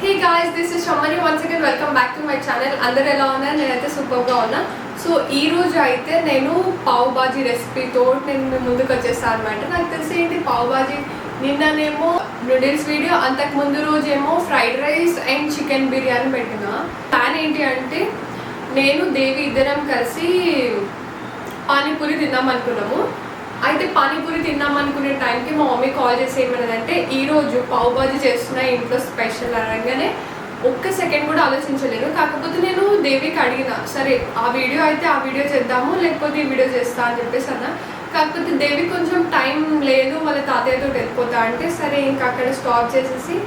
Hey guys, this is Shamani. Once again, welcome back to my channel. అందరూ ఎలా ఉన్నారు? నేనైతే సూపర్గా ఉన్నా. సో ఈ రోజు అయితే నేను పావ్ బాజీ రెసిపీతో నేను మీ ముందుకు వచ్చేస్తాను అనమాట. నాకు తెలిసి ఏంటి పావ్ బాజీ నిన్ననేమో నూడిల్స్ వీడియో, అంతకు ముందు రోజేమో fried rice and chicken biryani పెట్టిన. ప్లాన్ ఏంటి అంటే నేను దేవి ఇద్దరం కలిసి పానీపూరి తిందాం అనుకున్నాము. అయితే పానీపూరి తిందాం అనుకునే టైంకి మా మమ్మీ కాల్ చేసి ఏమన్నదంటే ఈరోజు పావ్ బాజీ చేస్తున్నా ఇంట్లో స్పెషల్ అనగానే ఒక్క సెకండ్ కూడా ఆలోచించలేదు. కాకపోతే నేను దేవికి అడిగిన, సరే ఆ వీడియో చేద్దాము లేకపోతే ఈ వీడియో చేస్తా అని చెప్పేసి అన్న. కాకపోతే దేవి కొంచెం టైం లేదు, వాళ్ళ తాతయ్యతో వెళ్ళిపోతా అంటే సరే ఇంకా అక్కడ స్టాప్ చేసేసి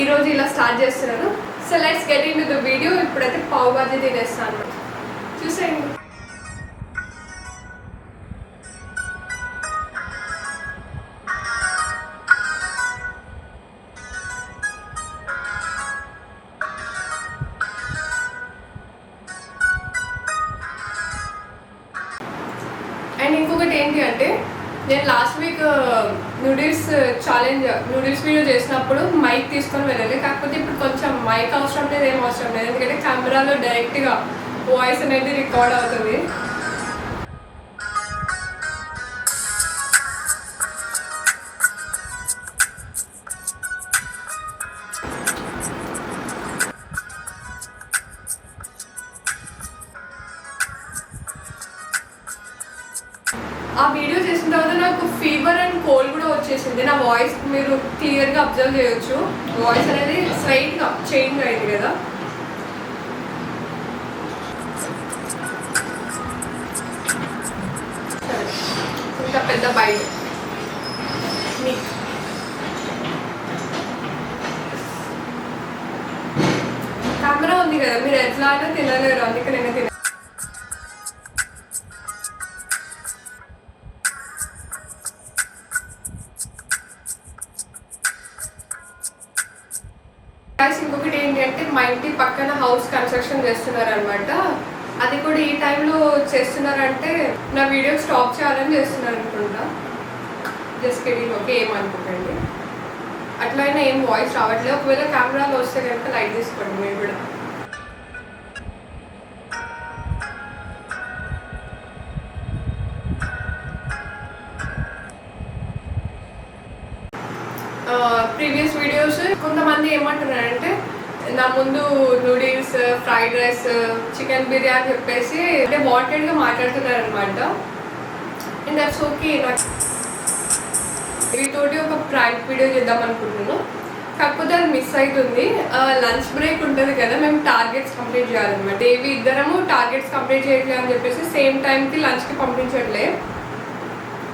ఈరోజు ఇలా స్టార్ట్ చేస్తున్నాను. So let's get in to the video. ఇప్పుడైతే పావ్ బాజీ తినేస్తాను, చూసేయండి. అండ్ ఇంకొకటి ఏంటి అంటే నేను లాస్ట్ వీక్ నూడిల్స్ వీడియో చేసినప్పుడు మైక్ తీసుకొని వెళ్ళాలి. కాకపోతే ఇప్పుడు కొంచెం మైక్ అవసరం లేదు, ఏం అవసరం లేదు, ఎందుకంటే కెమెరాలో డైరెక్ట్గా వాయిస్ అనేది రికార్డ్ అవుతుంది. ఆ వీడియో చేసిన తర్వాత నాకు ఫీవర్ అండ్ కోల్డ్ కూడా వచ్చేసింది. నా వాయిస్ మీరు క్లియర్గా అబ్జర్వ్ చేయొచ్చు, వాయిస్ అనేది స్ట్రైట్గా చేంజ్ అయింది కదా. ఇంకా పెద్ద బయట కెమెరా ఉంది కదా, మీరు ఎట్లా అయినా తినలేరు, అందుకే నేను తిన. ఇంకొకటి ఏంటి అంటే మా ఇంటి పక్కన హౌస్ కన్స్ట్రక్షన్ చేస్తున్నారు అనమాట. అది కూడా ఈ టైంలో చేస్తున్నారంటే నా వీడియో స్టాప్ చేయాలని చేస్తున్నారు అనుకుంటా. జస్ట్ కిడింగ్, ఓకే, ఏమనుకోకండి. అట్లయినా ఏం వాయిస్ రావట్లేదు. ఒకవేళ కెమెరాలో వస్తే కనుక లైట్ తీసుకోండి మీరు కూడా. ప్రీవియస్ వీడియోస్ కొంతమంది ఏమంటున్నారంటే నా ముందు noodles, fried rice, chicken biryani చెప్పేసి అంటే వాంటెడ్గా మాట్లాడుతున్నారు అనమాట. And that's okay. నాకు వీటితోటి ఒక ప్రాంక్ వీడియో చేద్దాం అనుకుంటున్నాను, కాకపోతే అది మిస్ అవుతుంది. లంచ్ బ్రేక్ ఉంటుంది కదా, మేము టార్గెట్స్ కంప్లీట్ చేయాలన్నమాట. ఏవి ఇద్దరము టార్గెట్స్ కంప్లీట్ చేయట్లేదు అని చెప్పేసి సేమ్ టైంకి లంచ్కి పంపించట్లే.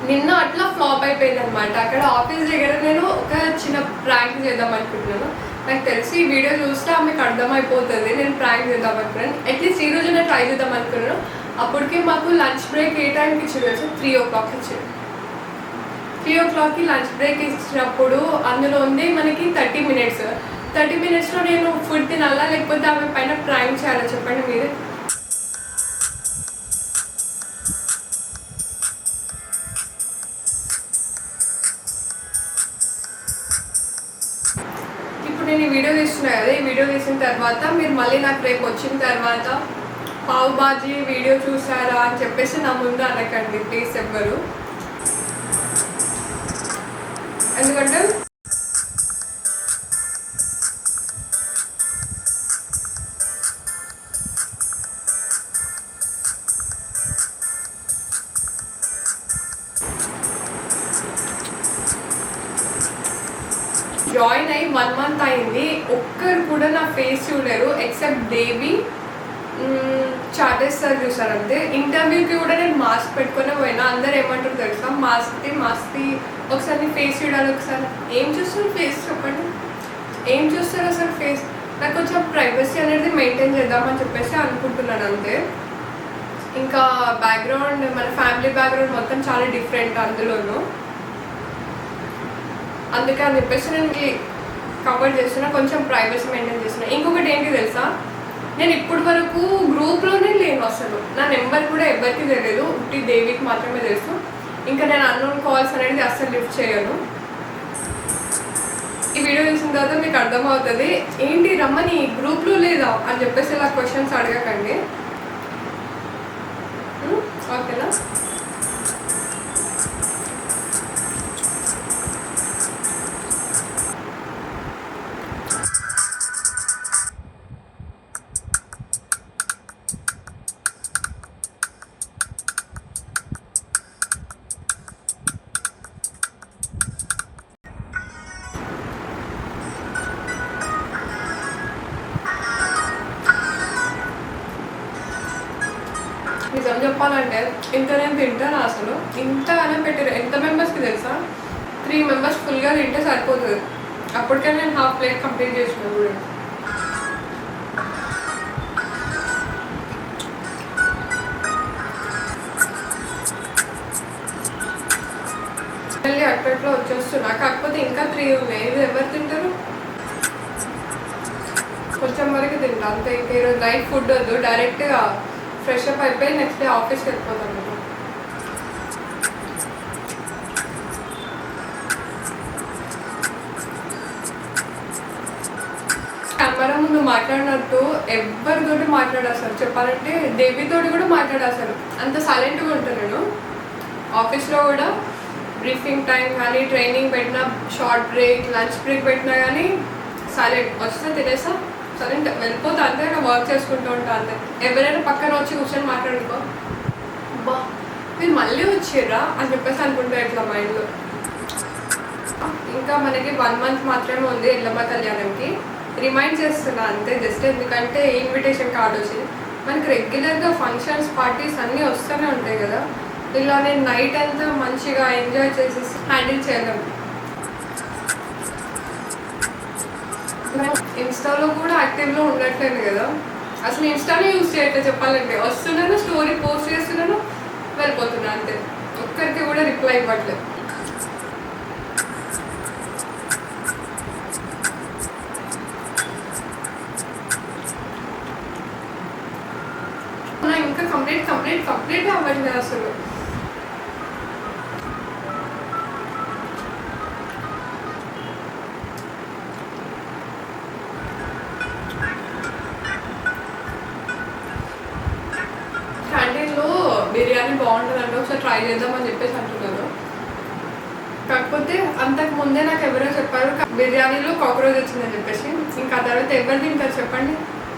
నిన్న అట్లా ఫ్లాప్ అయిపోయింది అనమాట. అక్కడ ఆఫీస్ దగ్గర నేను ఒక చిన్న ప్రాంక్ చేద్దాం అనుకుంటున్నాను. నాకు తెలిసి ఈ వీడియో చూస్తే ఆమెకు అర్థమైపోతుంది నేను ప్రాంక్ చేద్దాం అనుకున్నాను. అట్లీస్ట్ ఈ రోజు నేను ట్రై చేద్దాం అనుకున్నాను. అప్పటికే మాకు లంచ్ బ్రేక్ ఏ టైంకి ఇచ్చింది తెలుసు, 3 o'clock ఇచ్చింది. 3 o'clockకి లంచ్ బ్రేక్ ఇచ్చినప్పుడు అందులో ఉంది మనకి 30 minutes. 30 minutesలో నేను ఫుడ్ తినాలా లేకపోతే ఆమె పైన ప్రాంక్ చేయాలా చెప్పండి మీరే. నేను ఈ వీడియో తీస్తున్నా కదా, ఈ వీడియో తీసిన తర్వాత మీరు మళ్ళీ నాకు రేపు వచ్చిన తర్వాత పావ్ బాజీ వీడియో చూసారా అని చెప్పేసి నా ముందు అనకండి ప్లీజ్ ఎవ్వరు. ఎందుకంటే జాయిన్ అయ్యి 1 month అయింది, ఒక్కరు కూడా నా ఫేస్ చూడలేరు ఎక్సెప్ట్ దేవి, చార్టెస్ సార్ చూసారు అంతే. ఇంటర్వ్యూకి కూడా నేను మాస్క్ పెట్టుకునే పోయినా. అందరు ఏమంటారు తెలుసా, మాస్క్ ఒకసారి ఫేస్ చూడాలి, ఒకసారి ఏం చూస్తారు ఫేస్ చెప్పండి, ఏం చూస్తారు అసలు ఫేస్. నాకు కొంచెం ప్రైవసీ అనేది మెయింటైన్ చేద్దామని చెప్పేసి అనుకుంటున్నాను అంతే. ఇంకా బ్యాక్గ్రౌండ్, మన ఫ్యామిలీ బ్యాక్గ్రౌండ్ మొత్తం చాలా డిఫరెంట్ అందులోనూ, అందుకే అని చెప్పేసి నేను కవర్ చేస్తున్నా, కొంచెం ప్రైవసీ మెయింటైన్ చేస్తున్నా. ఇంకొకటి ఏంటి తెలుసా, నేను ఇప్పటి వరకు గ్రూప్లోనే లేను, అసలు నా నెంబర్ కూడా ఎవరికి తెలియదు, ఉట్టి దేవికి మాత్రమే తెలుసు. ఇంకా నేను అన్నోన్ కాల్స్ అనేది అస్సలు లిఫ్ట్ చేయను. ఈ వీడియో చూసిన తర్వాత మీకు అర్థమవుతుంది ఏంటి రమ్మని గ్రూప్లో లేదా అని చెప్పేసి ఇలా క్వశ్చన్స్ అడగకండి. ఓకేనా? నిజం చెప్పాలంటే ఇంత నేను తింటాను అసలు. ఇంత అన్నం పెట్టారు. ఎంత మెంబర్స్కి తెలుసా? 3 మెంబర్స్ ఫుల్గా తింటే సరిపోతుంది. అప్పటికే నేను హాఫ్ ప్లేట్ కంప్లీట్ చేసిన కూడా. మళ్ళీ అట్లా వచ్చేస్తున్నా. కాకపోతే ఇంకా 3 ఉన్నాయి. ఇది ఎవరు తింటారు? కొంచెం వరకు తింటా అంతే. ఇంకా ఈరోజు నైట్ ఫుడ్ వద్దు, డైరెక్ట్గా ఫ్రెష్ అప్ అయిపోయి నెక్స్ట్ డే ఆఫీస్కి వెళ్ళిపోతాను. కెమెరా ముందు మాట్లాడినట్టు ఎవరితోటి మాట్లాడేస్తారు చెప్పాలంటే. దేవితోటి కూడా మాట్లాడేస్తారు. అంత సైలెంట్గా ఉంటాను నేను. ఆఫీస్లో కూడా బ్రీఫింగ్ టైం కానీ, ట్రైనింగ్ పెట్టినా, షార్ట్ బ్రేక్, లంచ్ బ్రేక్ పెట్టినా కానీ సైలెంట్. వస్తే తినేసా సరే వెళ్ళిపోతా అంతే. నేను వర్క్ చేసుకుంటూ ఉంటాను అంతే. ఎవరైనా పక్కన వచ్చి కూర్చొని మాట్లాడుకో బా మీరు మళ్ళీ వచ్చిర్రా అని చెప్పేసి అనుకుంటా ఇట్లా మైండ్లో. ఇంకా మనకి 1 మంత్ మాత్రమే ఉంది ఎల్లమ్మ కళ్యాణంకి. రిమైండ్ చేస్తున్నా అంతే జస్ట్. ఎందుకంటే ఇన్విటేషన్ కార్డు వచ్చింది. మనకి రెగ్యులర్గా ఫంక్షన్స్, పార్టీస్ అన్నీ వస్తూనే ఉంటాయి కదా. ఇలా నేను నైట్ అంతా మంచిగా ఎంజాయ్ చేసేసి హ్యాండిల్ చేయలేము. ఇన్స్టాలో కూడా యాక్టివ్లో ఉండట్లేదు కదా. అసలు ఇన్స్టానే యూజ్ చేయట్లేదు చెప్పాలంటే. వస్తున్నాను, స్టోరీ పోస్ట్ చేస్తున్నాను, వెళ్ళిపోతున్నా అంతే. ఒక్కరికి కూడా రిప్లై ఇవ్వట్లేదు. ఇంకా కంప్లీట్ అవ్వట్లేదు అసలు. క్యాంటీన్లో బిర్యానీ బాగుంటుందంటే ఒకసారి ట్రై చేద్దామని చెప్పేసి అంటున్నారు. కాకపోతే అంతకు ముందే నాకు ఎవరో చెప్పారు బిర్యానీలో కాక్రోచ్ వచ్చిందని చెప్పేసి. ఇంకా ఆ తర్వాత ఎవరు తింటారు చెప్పండి?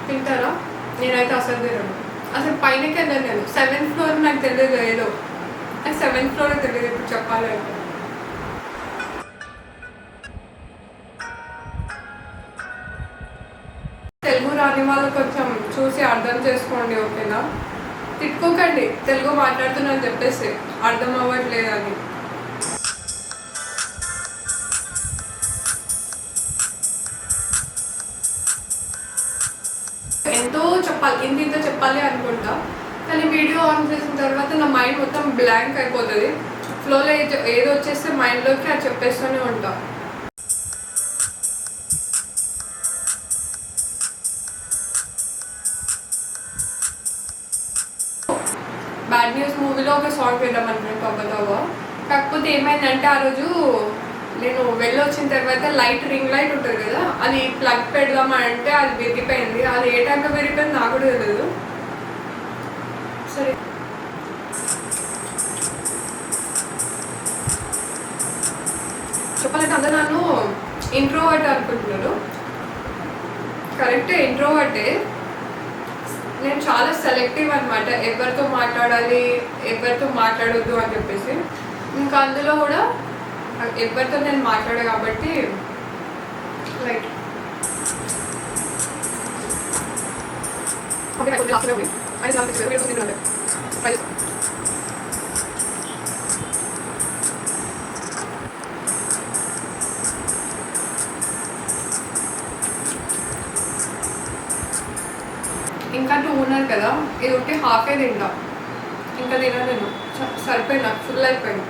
తింటారా? నేనైతే అసలు తినను. అసలు పైనకి వెళ్ళాను నేను. 7th ఫ్లోర్ నాకు తెలియదు. ఏదో నాకు 7th ఫ్లోర్ తెలియదు ఇప్పుడు చెప్పాలంటే. తెలుగు రాని వాళ్ళు కొంచెం చూసి అర్థం చేసుకోండి ఓకేనా? తిట్టుకోకండి తెలుగు మాట్లాడుతున్నా అని చెప్పేసి అర్థం అవ్వట్లేదని. ఎంతో చెప్పాలి, ఇంత చెప్పాలి అనుకుంటా. కానీ వీడియో ఆన్ చేసిన తర్వాత నా మైండ్ మొత్తం బ్లాంక్ అయిపోతుంది. ఫ్లోలో ఏదో వచ్చేస్తే మైండ్లోకి అది చెప్పేస్తూనే ఉంటా. బ్యాడ్ న్యూస్ మూవీలో ఒక సాంగ్ వేద్దాం అనుకుంటా. కాకపోతే ఏమైందంటే ఆ రోజు నేను వెళ్ళొచ్చిన తర్వాత రింగ్ లైట్ ఉంటుంది కదా, అది ప్లగ్ పెడదామని అంటే అది విరిగిపోయింది. అది ఏ టైంలో విరిగిపోయింది నాకు కూడా తెలియదు. సరే చెప్పాలంటే అందరూ నన్ను ఇంట్రోవర్ట్ అనుకుంటున్నారు. కరెక్టే, ఇంట్రోవర్టే. నేను చాలా సెలెక్టివ్ అనమాట. ఎవరితో మాట్లాడాలి, ఎవరితో మాట్లాడొద్దు అని చెప్పేసి. ఇంకా అందులో కూడా ఎవరితో నేను మాట్లాడా కాబట్టి లైక్ ఇంకా 2 ఉన్నారు కదా, ఇది ఒకటి హాఫే తింటా. ఇంకా తినలేను, సరిపోయినా ఫుల్ అయిపోయింది.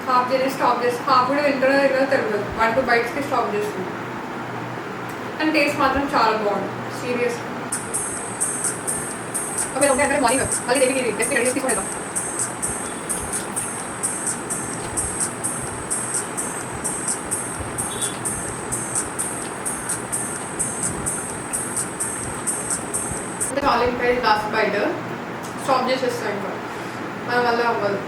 హాఫ్ తిని స్టాప్ చేసి, హాఫ్ కూడా తింటారో తినదో తెలియదు. 1-2 bites స్టాప్ చేస్తుంది. కానీ టేస్ట్ మాత్రం చాలా బాగుంది సీరియస్. ఓకే ఓకే అంటే మార్నింగ్ మళ్ళీ దేనికి రెసిపీ రెడీ తీసుకునేద్దాం. చాలా ఇంకా లాస్ట్ బైట్ స్టాప్ చేసేస్తాం ఇంకా మన వల్ల అవ్వదు.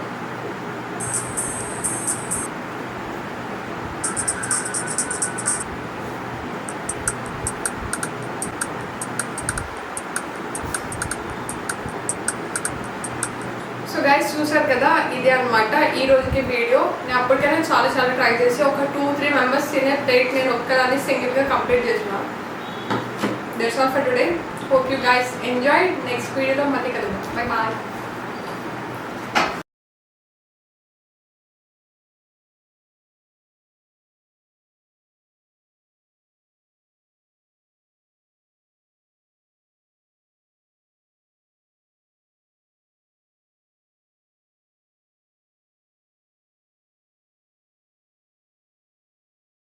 సో గైస్ చూసారు కదా, ఇదే అనమాట ఈ రోజుకి వీడియో. నేను అప్పటికైనా చాలా ట్రై చేసి ఒక 2-3 మెంబర్స్ తినే ప్లేట్ నేను ఒక్కదాన్ని సింగిల్గా కంప్లీట్ చేసిన. That's all for today. Hope you guys enjoy. Next వీడియోలో మళ్ళీ కలుద్దాం. Bye bye.